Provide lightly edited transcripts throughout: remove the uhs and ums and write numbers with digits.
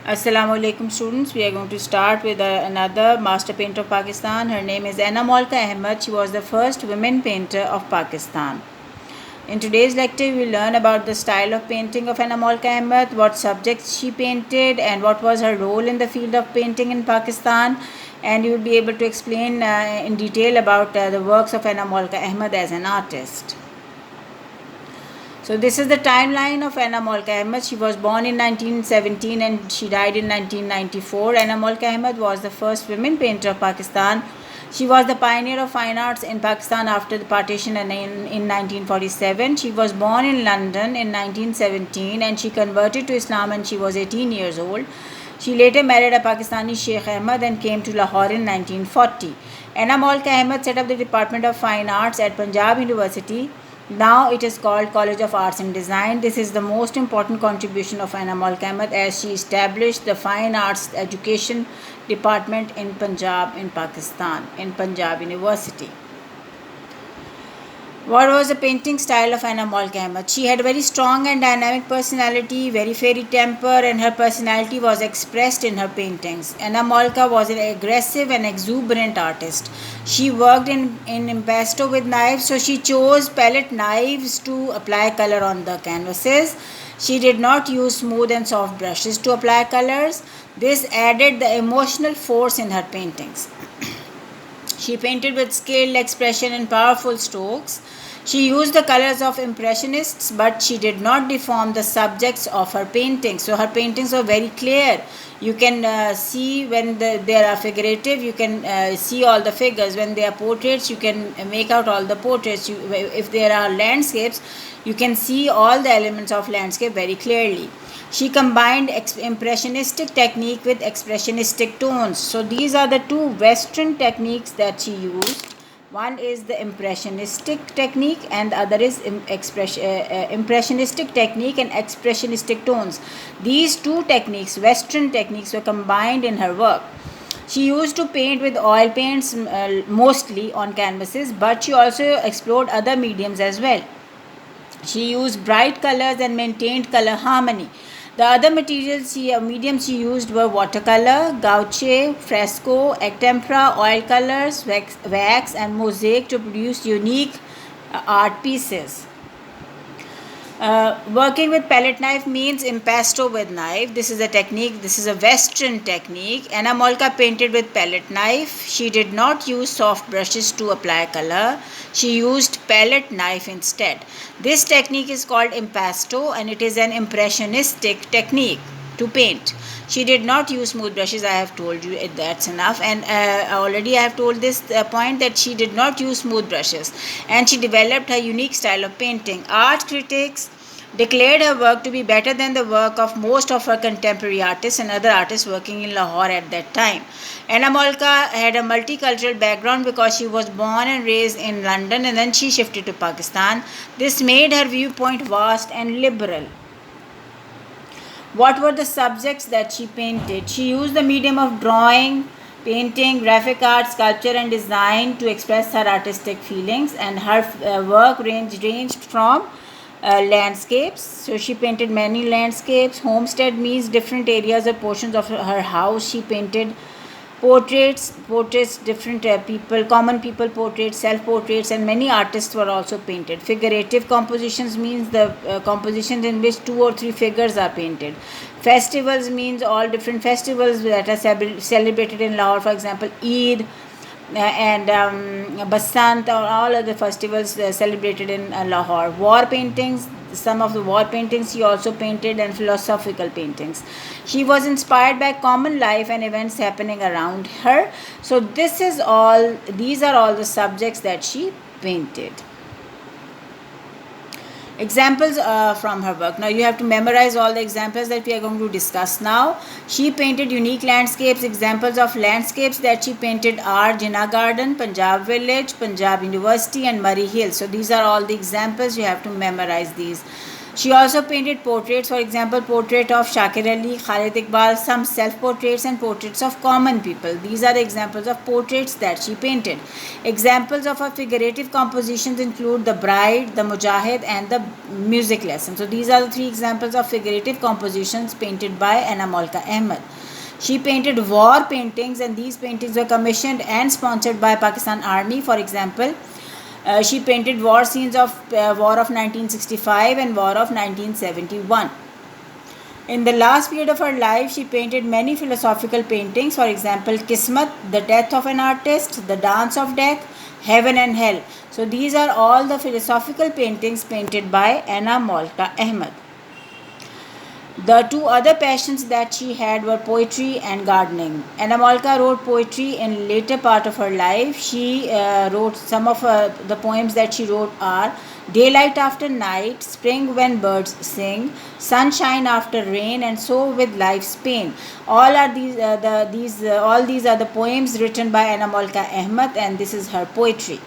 Assalamu alaikum students. We are going to start with another master painter of Pakistan. Her name is Anna Molka Ahmed. She was the first women painter of Pakistan. In today's lecture, we will learn about the style of painting of Anna Molka Ahmed, what subjects she painted, and what was her role in the field of painting in Pakistan. And you will be able to explain in detail about the works of Anna Molka Ahmed as an artist. So this is the timeline of Anna Molka Ahmed. She was born in 1917 and she died in 1994. Anna Molka Ahmed was the first women painter of Pakistan. She was the pioneer of fine arts in Pakistan after the partition in 1947. She was born in London in 1917 and she converted to Islam when she was 18 years old. She later married a Pakistani Sheikh Ahmed and came to Lahore in 1940. Anna Molka Ahmed set up the Department of Fine Arts at Punjab University. Now it is called College of Arts and Design. This is the most important contribution of Anna Molka Ahmed as she established the Fine Arts Education Department in Punjab in Pakistan, in Punjab University. What was the painting style of Anna Molka Ahmed? She had a very strong and dynamic personality, very fiery temper, and her personality was expressed in her paintings. Anna Molka was an aggressive and exuberant artist. She worked in impasto with knives, so she chose palette knives to apply color on the canvases. She did not use smooth and soft brushes to apply colors. This added the emotional force in her paintings. She painted with skill, expression, and powerful strokes. She used the colors of impressionists, but she did not deform the subjects of her paintings. So her paintings were very clear. You can see when they are figurative, you can see all the figures. When they are portraits, you can make out all the portraits. If there are landscapes, you can see all the elements of landscape very clearly. She combined impressionistic technique with expressionistic tones. So these are the two Western techniques that she used. One is the impressionistic technique and the other is impressionistic technique and expressionistic tones. These two techniques, Western techniques, were combined in her work. She used to paint with oil paints mostly on canvases, but she also explored other mediums as well. She used bright colors and maintained color harmony. The other mediums she used were watercolor, gouache, fresco, tempera, oil colors, wax, and mosaic to produce unique art pieces. Working with palette knife means impasto with knife. This is a technique. This is a Western technique. Anna Molka painted with palette knife. She did not use soft brushes to apply color. She used palette knife instead. This technique is called impasto and it is an impressionistic technique to paint. She did not use smooth brushes. I have told you that's enough. And already I have told this point that she did not use smooth brushes. And she developed her unique style of painting. Art critics declared her work to be better than the work of most of her contemporary artists and other artists working in Lahore at that time. Anna Molka had a multicultural background because she was born and raised in London and then she shifted to Pakistan. This made her viewpoint vast and liberal. What were the subjects that she painted? She used the medium of drawing, painting, graphic art, sculpture, and design to express her artistic feelings, and her work ranged from landscapes. So she painted many landscapes. Homestead means different areas or portions of her house. She painted portraits, different people, common people portraits, self-portraits, and many artists were also painted. Figurative compositions means the compositions in which 2 or 3 figures are painted. Festivals means all different festivals that are celebrated in Lahore, for example, Eid and Basant, or all other festivals celebrated in Lahore. War paintings, some of the war paintings she also painted, and philosophical paintings. She was inspired by common life and events happening around her. So these are all the subjects that she painted. Examples from her work. Now you have to memorize all the examples that we are going to discuss now. She painted unique landscapes. Examples of landscapes that she painted are Jinnah Garden, Punjab Village, Punjab University, and Murray Hill. So these are all the examples. You have to memorize these. She also painted portraits, for example, portrait of Shakir Ali, Khalid Iqbal, some self-portraits and portraits of common people. These are the examples of portraits that she painted. Examples of her figurative compositions include The Bride, The Mujahid and The Music Lesson. So these are the three examples of figurative compositions painted by Anna Molka Ahmed. She painted war paintings, and these paintings were commissioned and sponsored by Pakistan Army. For example, she painted war scenes of War of 1965 and War of 1971. In the last period of her life, she painted many philosophical paintings. For example, Kismat, The Death of an Artist, The Dance of Death, Heaven and Hell. So these are all the philosophical paintings painted by Anna Molka Ahmed. The two other passions that she had were poetry and gardening. Anna Molka wrote poetry in later part of her life. She wrote some of the poems that she wrote are Daylight After Night, Spring When Birds Sing, Sunshine After Rain, and So With Life's Pain. All these are the poems written by Anna Molka Ahmed, and this is her poetry.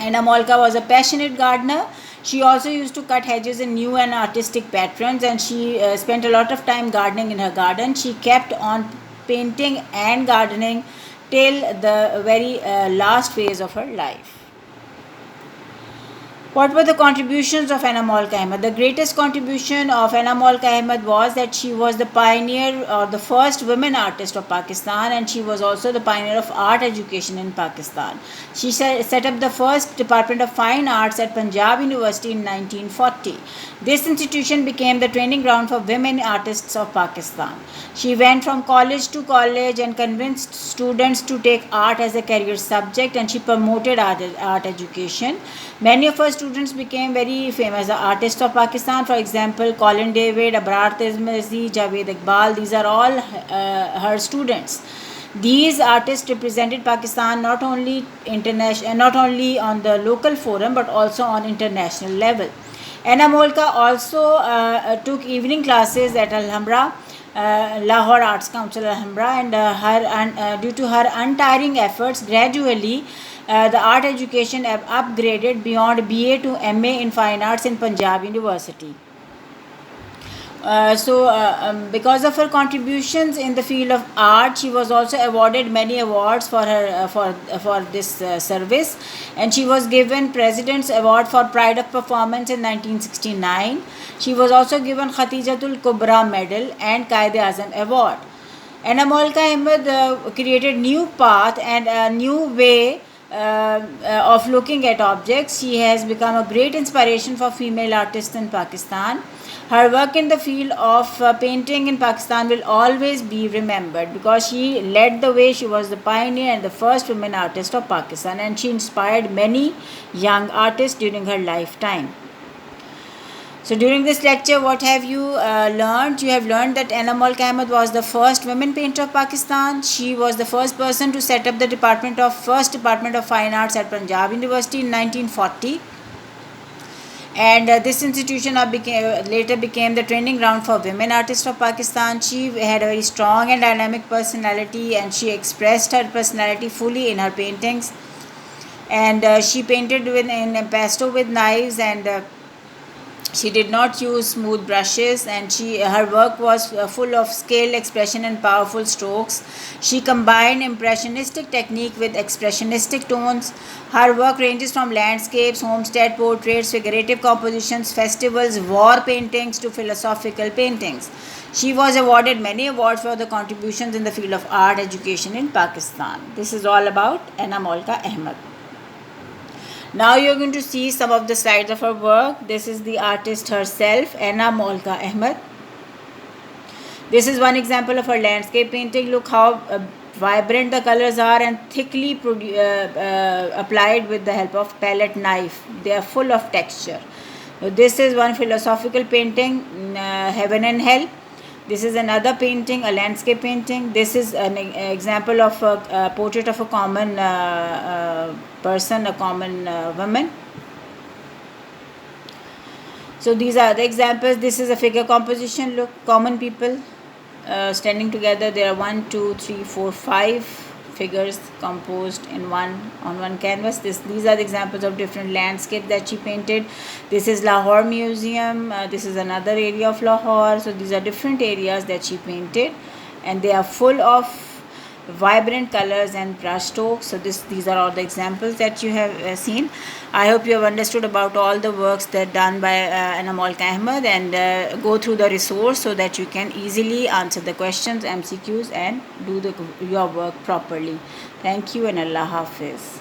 Anna Molka was a passionate gardener. She also used to cut hedges in new and artistic patterns, and she spent a lot of time gardening in her garden. She kept on painting and gardening till the very last phase of her life. What were the contributions of Anna Molka Ahmed? The greatest contribution of Anna Molka Ahmed was that she was the pioneer or the first women artist of Pakistan, and she was also the pioneer of art education in Pakistan. She set up the first Department of Fine Arts at Punjab University in 1940. This institution became the training ground for women artists of Pakistan. She went from college to college and convinced students to take art as a career subject, and she promoted art education. Many of her students became very famous artists of Pakistan. For example, Colin David, Abrar Tizmizi, Javed Iqbal. These are all her students. These artists represented Pakistan not only on the local forum but also on international level. Anna Molka also took evening classes at Alhambra, Lahore Arts Council Alhambra, and due to her untiring efforts, gradually the art education upgraded beyond BA to MA in Fine Arts in Punjab University. Because of her contributions in the field of art, she was also awarded many awards for her for this service, and she was given President's Award for Pride of Performance in 1969. She was also given Khatijatul Kubra Medal and Qaid-e-Azam Award. Anna Molka Ahmed created new path and a new way of looking at objects. She has become a great inspiration for female artists in Pakistan. Her work in the field of painting in Pakistan will always be remembered because she led the way. She was the pioneer and the first women artist of Pakistan, and she inspired many young artists during her lifetime. So during this lecture, what have you learned? You have learned that Anna Molka Ahmed was the first women painter of Pakistan. She was the first person to set up the first Department of Fine Arts at Punjab University in 1940. And this institution later became the training ground for women artists of Pakistan. She had a very strong and dynamic personality, and she expressed her personality fully in her paintings. And she painted in impasto with knives, and she did not use smooth brushes, and her work was full of scale, expression, and powerful strokes. She combined impressionistic technique with expressionistic tones. Her work ranges from landscapes, homestead portraits, figurative compositions, festivals, war paintings to philosophical paintings. She was awarded many awards for the contributions in the field of art education in Pakistan. This is all about Anna Molka Ahmed. Now you are going to see some of the slides of her work. This is the artist herself, Anna Molka Ahmed. This is one example of her landscape painting. Look how vibrant the colors are and thickly applied with the help of palette knife. They are full of texture. So this is one philosophical painting, Heaven and Hell. This is another painting, a landscape painting. This is an example of a portrait of a common person, a common woman. So these are the examples. This is a figure composition. Look, common people standing together. There are 1, 2, 3, 4, 5 figures composed in one canvas. These are the examples of different landscapes that she painted. This is Lahore Museum. This is another area of Lahore. So these are different areas that she painted, and they are full of vibrant colors and brush strokes. So these are all the examples that you have seen. I hope you have understood about all the works that done by Anna Malka Ahmed, and go through the resource so that you can easily answer the questions, MCQs, and do your work properly. Thank you, and Allah Hafiz.